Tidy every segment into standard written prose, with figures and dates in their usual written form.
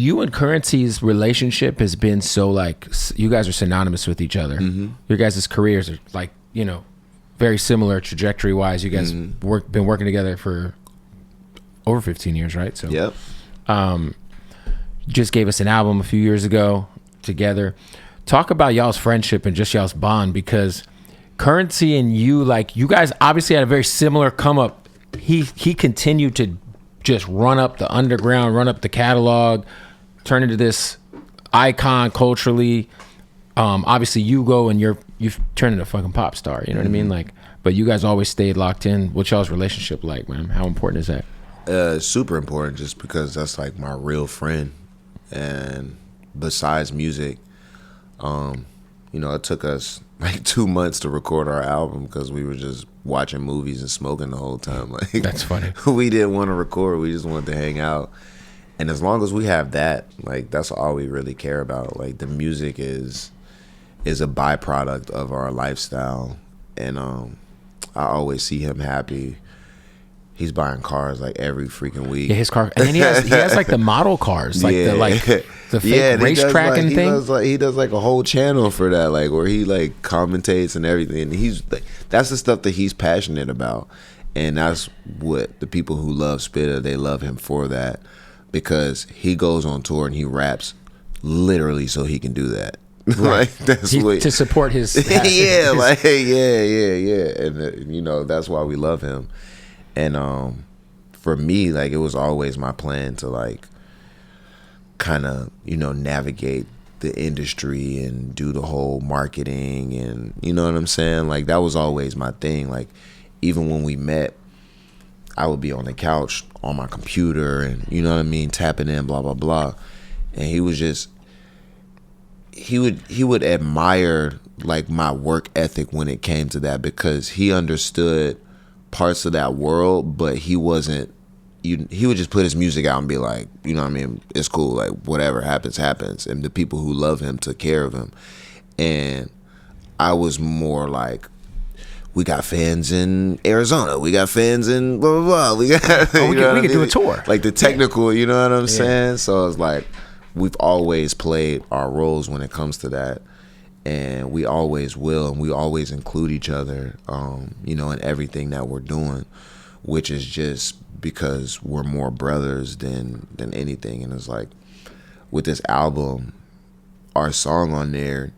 you and Currency's relationship has been so like, you guys are synonymous with each other. Your guys' careers are like, you know, very similar trajectory wise. You guys been working together for over 15 years, right? So yep. Just gave us an album a few years ago together. Talk about y'all's friendship and just y'all's bond, because Currency and you, like, you guys obviously had a very similar come up. He continued to just run up the underground, run up the catalog, turn into this icon culturally. Obviously you go and you've turned into a fucking pop star, you know what I mean? Like, but you guys always stayed locked in. What's y'all's relationship like, man? How important is that? Super important, just because that's like my real friend. And besides music, you know, it took us like 2 months to record our album because we were just watching movies and smoking the whole time. Like, that's funny. We didn't want to record. We just wanted to hang out. And as long as we have that, like, that's all we really care about. Like, the music is a byproduct of our lifestyle. And I always see him happy. He's buying cars like every freaking week. Yeah, his car, and then he has like the model cars, like the fake racetrack and thing. He does like a whole channel for that, like where he like commentates and everything. And he's like, that's the stuff that he's passionate about, and that's what the people who love Spitta, they love him for that, because he goes on tour and he raps literally so he can do that. Right. Like, that's to support his yeah, like yeah, and you know, that's why we love him. And for me, like, it was always my plan to like kind of, you know, navigate the industry and do the whole marketing, and you know what I'm saying? Like, that was always my thing. Like, even when we met, I would be on the couch on my computer and, you know what I mean, tapping in, blah, blah, blah. And he was just, he would admire like my work ethic when it came to that, because he understood parts of that world, but he wasn't, he would just put his music out and be like, you know what I mean, it's cool, like whatever happens, happens. And the people who love him took care of him. And I was more like, we got fans in Arizona, we got fans in blah, blah, blah. We got, we could do a tour. Like the technical, you know what I'm saying? So it's like, we've always played our roles when it comes to that. And we always will, and we always include each other, you know, in everything that we're doing, which is just because we're more brothers than anything. And it's like, with this album, our song on there,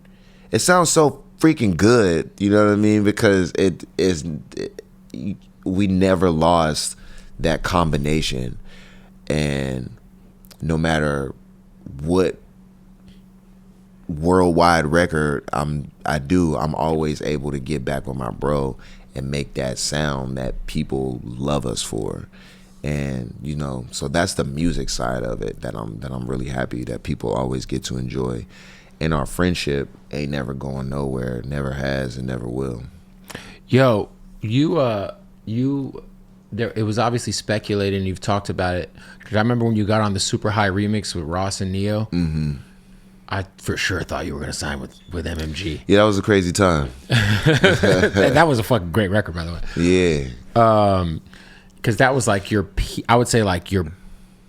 it sounds so freaking good, you know what I mean? Because we never lost that combination, and no matter what worldwide record I'm always able to get back with my bro and make that sound that people love us for. And you know, so that's the music side of it that I'm really happy that people always get to enjoy. And our friendship ain't never going nowhere, never has and never will. Yo, it was obviously speculated, and you've talked about it, because I remember when you got on the Super High remix with Ross and Neo. I for sure thought you were going to sign with MMG. Yeah, that was a crazy time. That was a fucking great record, by the way. Yeah. Because that was like I would say like your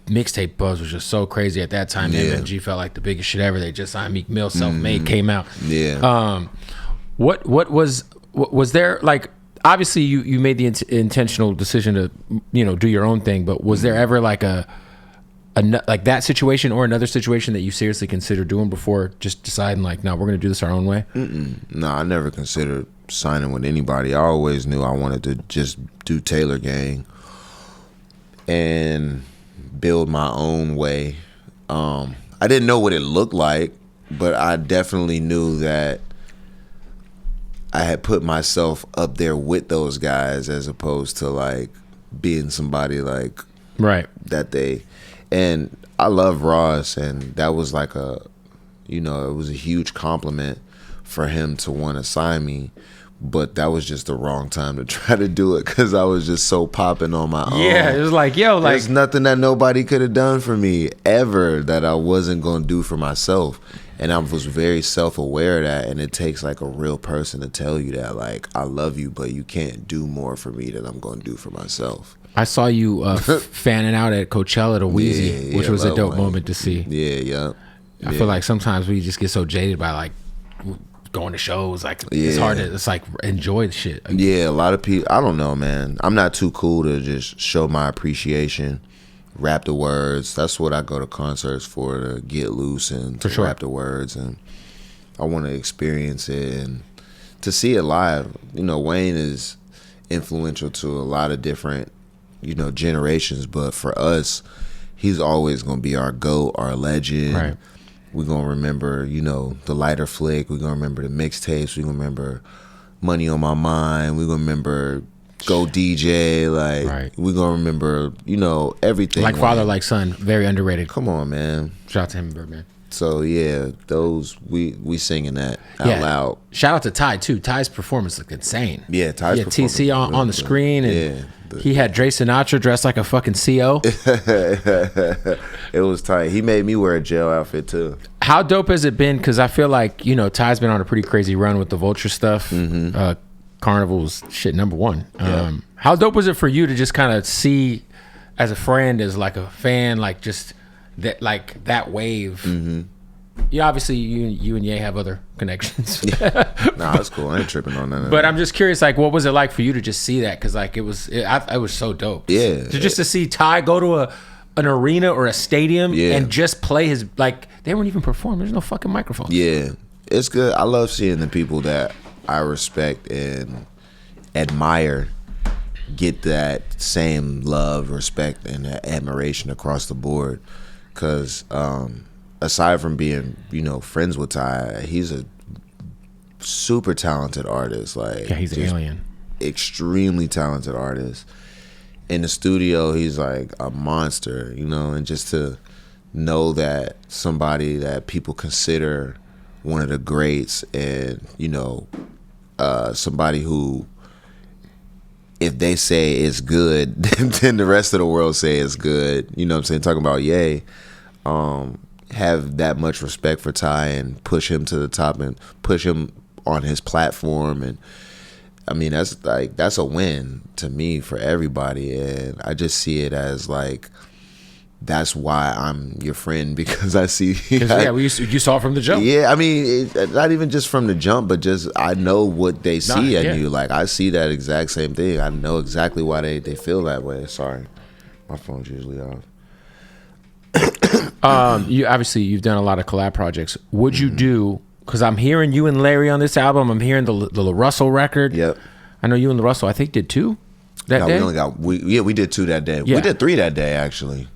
mixtape buzz was just so crazy at that time. Yeah. MMG felt like the biggest shit ever. They just signed Meek Mill, Self-Made came out. Yeah. What was there, like, obviously you made the intentional decision to, you know, do your own thing, but was there ever like like that situation or another situation that you seriously considered doing before just deciding like, no, we're going to do this our own way? No, I never considered signing with anybody. I always knew I wanted to just do Taylor Gang and build my own way. I didn't know what it looked like, but I definitely knew that I had put myself up there with those guys, as opposed to like being somebody like right that they. And I love Ross, and that was like it was a huge compliment for him to want to sign me. But that was just the wrong time to try to do it, because I was just so popping on my own. Yeah, it was like, yo, like, there's nothing that nobody could have done for me ever that I wasn't going to do for myself. And I was very self-aware of that, and it takes like a real person to tell you that, like, I love you, but you can't do more for me than I'm going to do for myself. I saw you fanning out at Coachella to Wheezy, which was a dope moment to see. Yeah. I feel like sometimes we just get so jaded by like going to shows. Like it's hard to, it's like enjoy the shit. Yeah, a lot of people, I don't know, man. I'm not too cool to just show my appreciation, rap the words. That's what I go to concerts for, to get loose and to rap the words. And I want to experience it and to see it live. You know, Wayne is influential to a lot of different, you know, generations, but for us, he's always going to be our GOAT, our legend. Right. We're going to remember, you know, the lighter flick. We're going to remember the mixtapes. We're going to remember Money on My Mind. We're going to remember Go DJ. Like, we're going to remember, you know, everything. Like Father, Like Son. Very underrated. Come on, man. Shout out to him, Birdman. So, yeah, those, we singing that out loud. Shout out to Ty, too. Ty's performance looked insane. Yeah, Ty's performance. TC on the screen. And he had Dre Sinatra dressed like a fucking CO. It was tight. He made me wear a jail outfit too. How dope has it been? Because I feel like, you know, Ty's been on a pretty crazy run with the Vulture stuff. Carnival's shit #1. How dope was it for you to just kind of see, as a friend, as like a fan, like just that, like that wave? Yeah, obviously you and Ye have other connections. Nah, that's cool. I ain't tripping on that. But I'm just curious, like, what was it like for you to just see that? Because like it was so dope. Yeah. To see Ty go to an arena or a stadium and just play his, like, they weren't even performing. There's no fucking microphone. Yeah, it's good. I love seeing the people that I respect and admire get that same love, respect, and admiration across the board. Because aside from being, you know, friends with Ty, he's a super talented artist. Like, yeah, he's an alien. Extremely talented artist. In the studio, he's like a monster, you know, and just to know that somebody that people consider one of the greats, and, you know, somebody who, if they say it's good, then the rest of the world say it's good. You know what I'm saying? Talking about Ye, have that much respect for Ty and push him to the top and push him on his platform. And I mean, that's a win to me for everybody. And I just see it as like, that's why I'm your friend, because I see. You saw it from the jump. Yeah, I mean, not even just from the jump, but just I know what they see in you. Like, I see that exact same thing. I know exactly why they feel that way. Sorry, my phone's usually off. You've done a lot of collab projects. Would you do? Because I'm hearing you and Larry on this album. I'm hearing the Russell record. Yep. I know you and Russell, I think, did 2 that day. We did 2 that day. Yeah. We did 3 that day, actually.